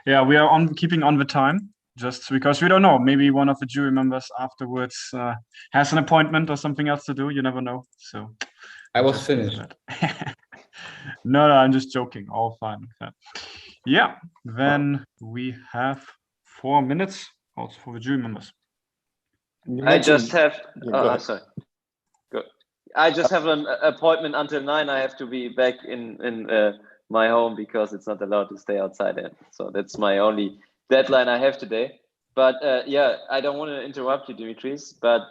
Yeah, we are keeping on the time, just because we don't know. Maybe one of the jury members afterwards has an appointment or something else to do. You never know. So I was finished. No, I'm just joking. All fine. Yeah, then we have 4 minutes also for the jury members. I just have. Sorry. Good. I just have an appointment until 9. I have to be back in my home because it's not allowed to stay outside. So that's my only deadline I have today. But yeah, I don't want to interrupt you, Dimitris. But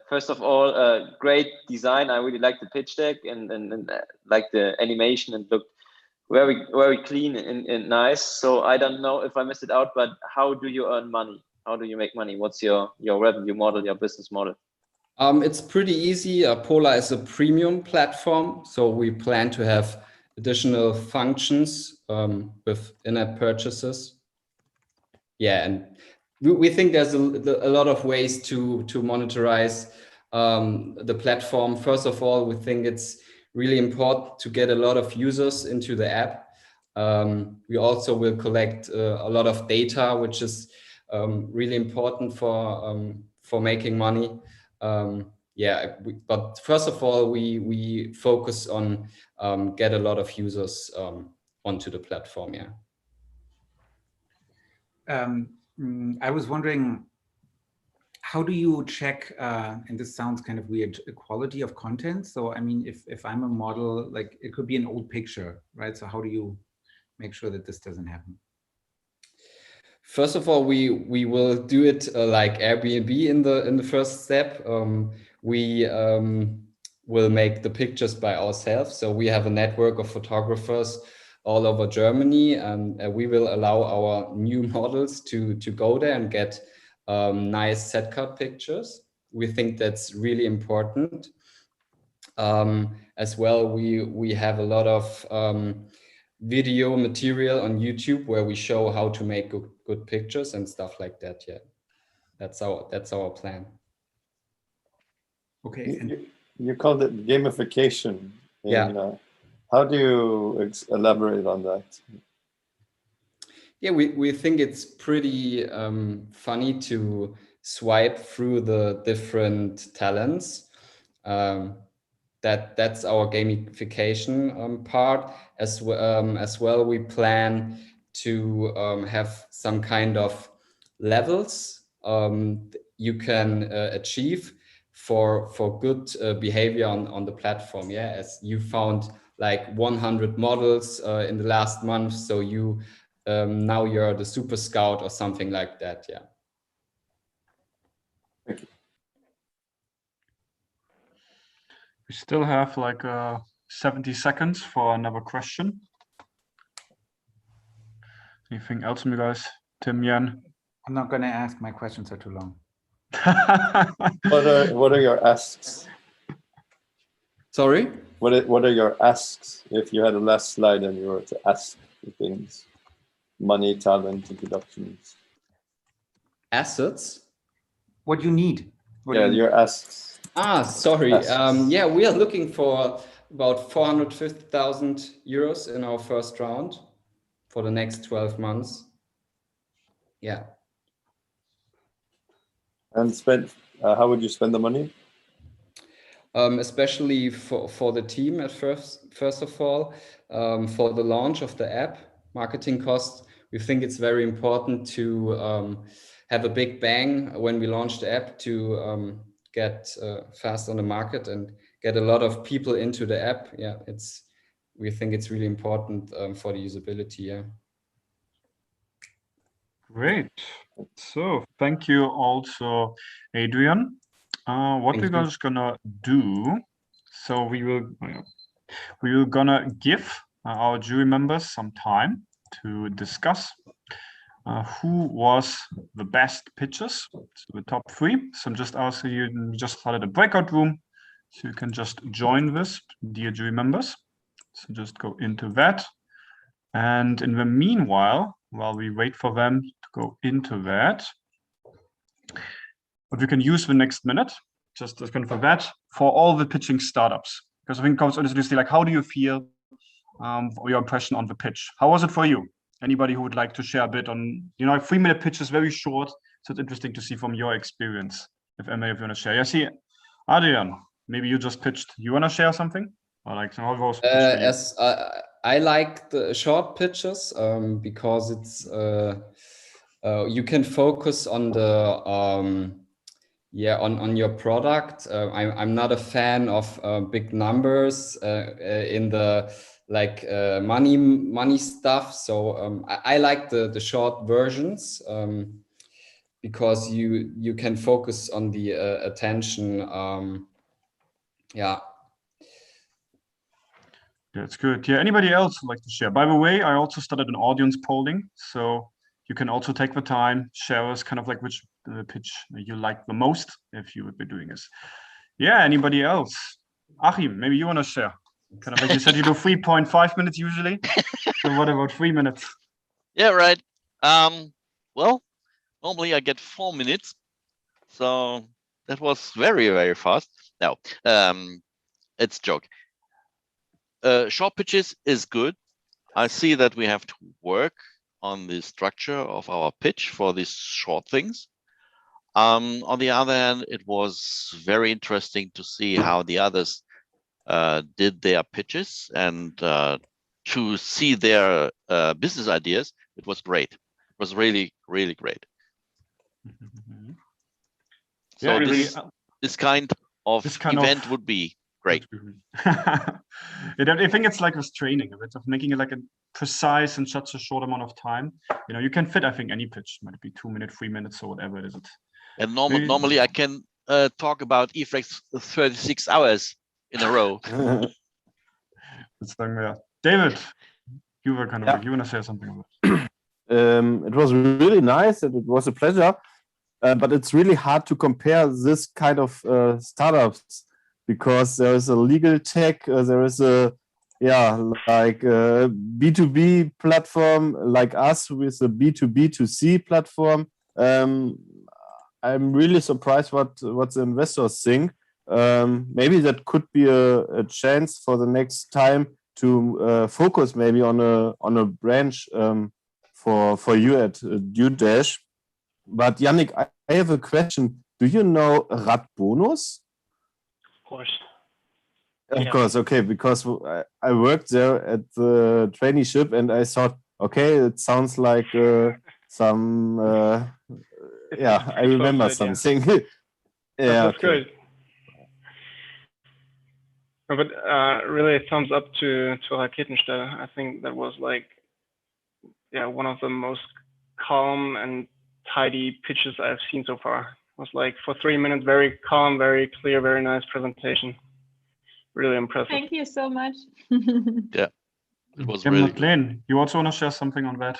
first of all, great design. I really like the pitch deck and like the animation, and looked very clean and nice. So I don't know if I missed it out, but how do you earn money? How do you make money? What's your revenue model, your business model? It's pretty easy. Polar is a premium platform, so we plan to have additional functions with in-app purchases. Yeah, and we think there's a lot of ways to monetize the platform. First of all, we think it's really important to get a lot of users into the app. We also will collect a lot of data, which is really important for making money. Yeah, but first of all, we focus on get a lot of users onto the platform. Yeah. I was wondering, how do you check, and this sounds kind of weird, quality of content? So, I mean, if I'm a model, like it could be an old picture, right? So how do you make sure that this doesn't happen? First of all, we will do it like Airbnb in the first step. We will make the pictures by ourselves. So we have a network of photographers all over Germany, and we will allow our new models to go there and get nice set cut pictures. We think that's really important. As well, we have a lot of video material on YouTube where we show how to make good pictures and stuff like that. Yeah, that's our plan. Okay. You called it gamification. Yeah. How do you elaborate on that? Yeah, we think it's pretty funny to swipe through the different talents. That's our gamification part. As well, we plan to have some kind of levels you can achieve for good behavior on the platform. Yeah, as you found like 100 models in the last month, so you now you're the super scout or something like that. Yeah. Thank you. We still have like 70 seconds for another question. Anything else from you guys? Tim, Jan? I'm not going to ask. My questions are too long. What are your asks? Sorry? What are your asks? If you had a last slide and you were to ask the things, money, talent, introductions. Assets? What you need? Your asks. Sorry. Yeah, we are looking for about 450,000 euros in our first round for the next 12 months. Yeah. And how would you spend the money? Especially for the team at first of all, for the launch of the app, marketing costs. We think it's very important to have a big bang when we launch the app to get fast on the market and get a lot of people into the app. Yeah, we think it's really important for the usability. Yeah. Great. So thank you also, Adrian. What we're just gonna do, so we're gonna give our jury members some time to discuss who was the best pitches, so the top 3. So I'm just asking you, we just started a breakout room, so you can just join this, dear jury members. So just go into that. And in the meanwhile, while we wait for them to go into that, what we can use the next minute, just kind of for that, for all the pitching startups. Because I think it comes honestly, like, how do you feel, your impression on the pitch? How was it for you? Anybody who would like to share a bit on, you know, a 3-minute pitch is very short, so it's interesting to see from your experience. If you want to share. Yeah, see, Adrian, maybe you just pitched. You want to share something? Or like, how was the pitch for you? As I like the short pitches because it's you can focus on the on your product. I'm not a fan of big numbers in the like money stuff. So I like the short versions because you can focus on the attention. Yeah. That's good. Yeah, anybody else would like to share? By the way, I also started an audience polling, so you can also take the time, share us kind of like which pitch you like the most if you would be doing this. Yeah, anybody else? Achim, maybe you want to share? Kind of like you said, you do 3.5 minutes usually. So what about 3 minutes? Yeah, right. Well, normally I get 4 minutes, so that was very, very fast. Now, it's a joke. Short pitches is good. I see that we have to work on the structure of our pitch for these short things. On the other hand, it was very interesting to see how the others did their pitches and to see their business ideas. It was great. It was really, really great. So Yeah, this kind of event would be great. I think it's like with training, a bit of making it like a precise in such a short amount of time. You know, you can fit, I think, any pitch. Might be 2 minutes, 3 minutes, or whatever it is. And normally I can talk about eFlex 36 hours in a row. David, you were kind of like, you want to say something about it? It was really nice and it was a pleasure, but it's really hard to compare this kind of startups because there is a legal tech, there is a like a B2B platform like us with a B2B2C platform. I'm really surprised what the investors think. Maybe that could be a chance for the next time to focus maybe on a branch for you at DueDash. But Yannick, I have a question. Do you know Rad Bonus? Of course. Of course, okay, because I worked there at the traineeship and I thought, okay, it sounds like some, I remember something. That's good. No, but really, thumbs up to Raketenstelle. I think that was like, one of the most calm and tidy pitches I've seen so far. It was like for 3 minutes, very calm, very clear, very nice presentation. Really impressive. Thank you so much. Yeah, it was really good. You also want to share something on that?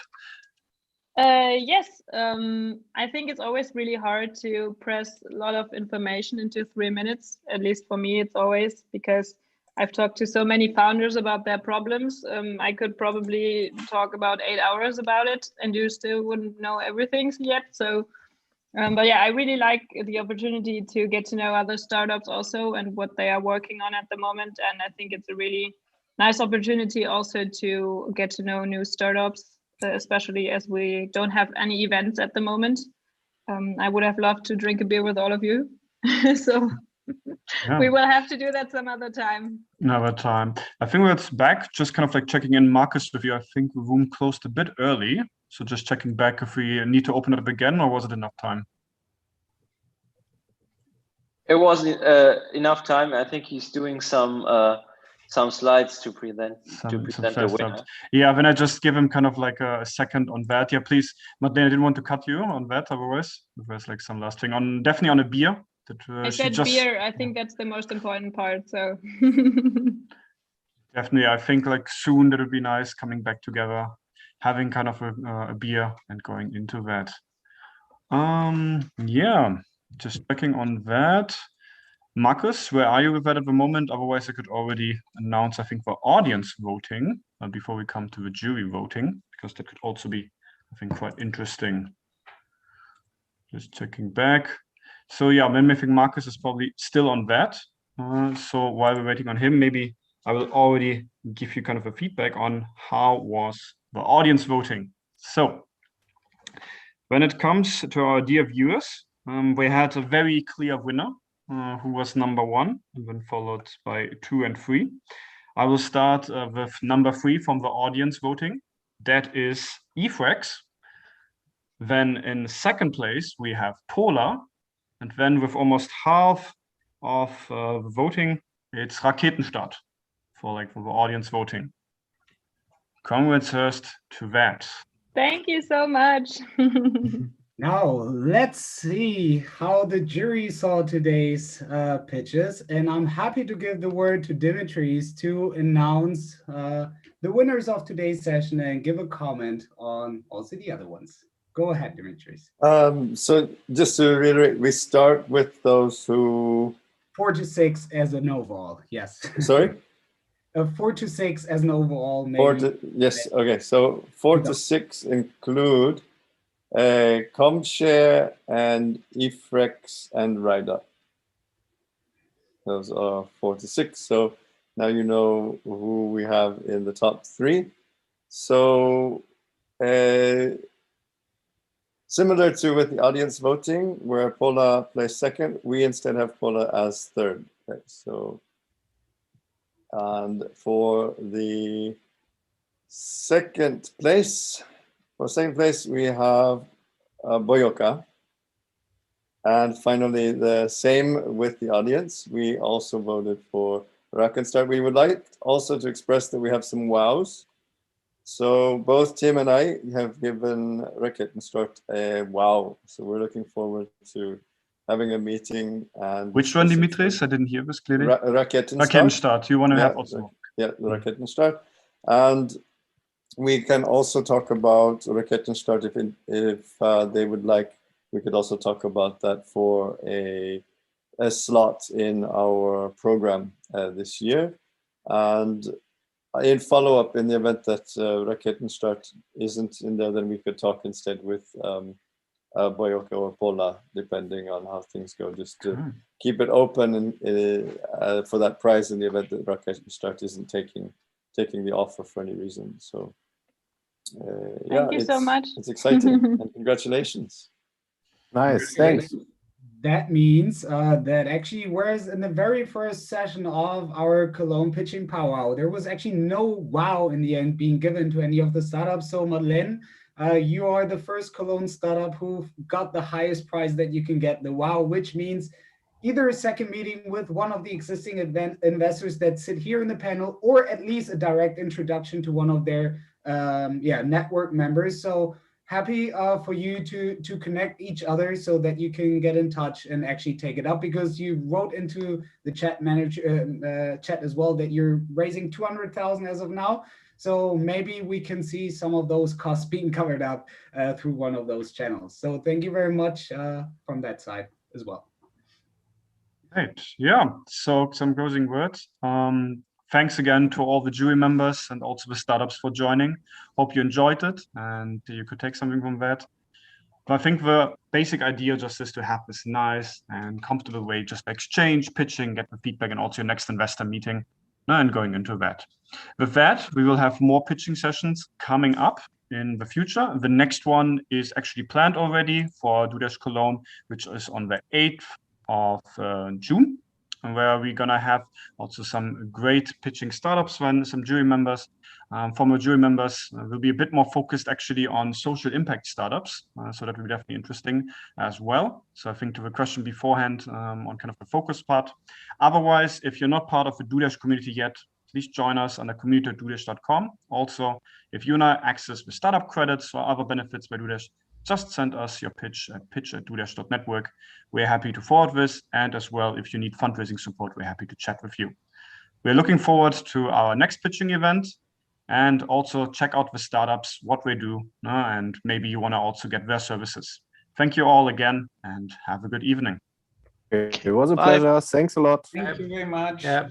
Yes, I think it's always really hard to press a lot of information into 3 minutes. At least for me, it's always because I've talked to so many founders about their problems. I could probably talk about 8 hours about it and you still wouldn't know everything yet. So, but yeah, I really like the opportunity to get to know other startups also and what they are working on at the moment. And I think it's a really nice opportunity also to get to know new startups, especially as we don't have any events at the moment. I would have loved to drink a beer with all of you. So we will have to do that some other time. Another time. I think it's back, just kind of like checking in, Marcus, with you. I think the room closed a bit early. So just checking back if we need to open it up again, or was it enough time? It was enough time. I think he's doing some slides to present the winner. Yeah, then I just give him kind of like a second on that. Yeah, please, Madeleine, I didn't want to cut you on that otherwise. There's like some last thing on, definitely on a beer. I said beer. I think that's the most important part. So definitely, I think like soon that would be nice coming back together, having kind of a beer and going into that. Yeah, just checking on that. Marcus, where are you with that at the moment? Otherwise, I could already announce, I think, the audience voting before we come to the jury voting, because that could also be, I think, quite interesting. Just checking back. So yeah, then I think Marcus is probably still on that. So while we're waiting on him, maybe I will already give you kind of a feedback on how was the audience voting. So when it comes to our dear viewers, we had a very clear winner who was number 1 and then followed by 2 and 3. I will start with number 3 from the audience voting. That is Efrex. Then in second place, we have Polar. And then with almost half of the voting, it's Raketenstart for the audience voting. Congrats first to that. Thank you so much. Now, let's see how the jury saw today's pitches. And I'm happy to give the word to Dimitris to announce the winners of today's session and give a comment on also the other ones. Go ahead, Dimitris. So just to reiterate, we start with those who... 4 to 6 as an overall, yes. Sorry? 4 to 6 as an overall, maybe. Yes, okay. So 4 to 6 include ComShare and Efrex and Rida. Those are 4 to 6. So now you know who we have in the top 3. So similar to with the audience voting, where Pola placed second, we instead have Pola as third. Okay, so, and for the second place, we have Boyoka. And finally, the same with the audience. We also voted for Raketenstart. We would like also to express that we have some wows. So both Tim and I have given Raketenstart a wow. So we're looking forward to having a meeting. And which one, Dimitris? I didn't hear this clearly. Raketenstart. Raketenstart. You want to have also? Yeah, the Raketenstart. And we can also talk about Raketenstart if they would like. We could also talk about that for a slot in our program this year. And in follow-up, in the event that Raketenstart isn't in there, then we could talk instead with Boyoka or Pola, depending on how things go, just to keep it open and for that prize in the event that Raketenstart isn't taking the offer for any reason. So Thank you so much. It's exciting and congratulations. Nice, thanks. That means that actually, whereas in the very first session of our Cologne pitching powwow, there was actually no wow in the end being given to any of the startups. So Madeleine, you are the first Cologne startup who got the highest prize that you can get, the wow, which means either a second meeting with one of the existing investors that sit here in the panel, or at least a direct introduction to one of their network members. So happy for you to connect each other so that you can get in touch and actually take it up, because you wrote into the chat chat as well that you're raising 200,000 as of now. So maybe we can see some of those costs being covered up through one of those channels. So thank you very much from that side as well. Great. Yeah. So some closing words. Thanks again to all the jury members and also the startups for joining. Hope you enjoyed it and you could take something from that. But I think the basic idea just is to have this nice and comfortable way, just exchange, pitching, get the feedback, and also your next investor meeting, and going into that. With that, we will have more pitching sessions coming up in the future. The next one is actually planned already for DueDash Cologne, which is on the 8th of June. Where we're going to have also some great pitching startups and some jury members. Former jury members will be a bit more focused actually on social impact startups. So that will be definitely interesting as well. So I think to the question beforehand on kind of the focus part. Otherwise, if you're not part of the DueDash community yet, please join us on the community.duedash.com. Also, if you want to access the startup credits or other benefits by DueDash, just send us your pitch at pitch@duedash.network. We're happy to forward this. And as well, if you need fundraising support, we're happy to chat with you. We're looking forward to our next pitching event, and also check out the startups, what they do, and maybe you want to also get their services. Thank you all again and have a good evening. It was a Bye. pleasure. Thanks a lot. Thank you very much. Yeah.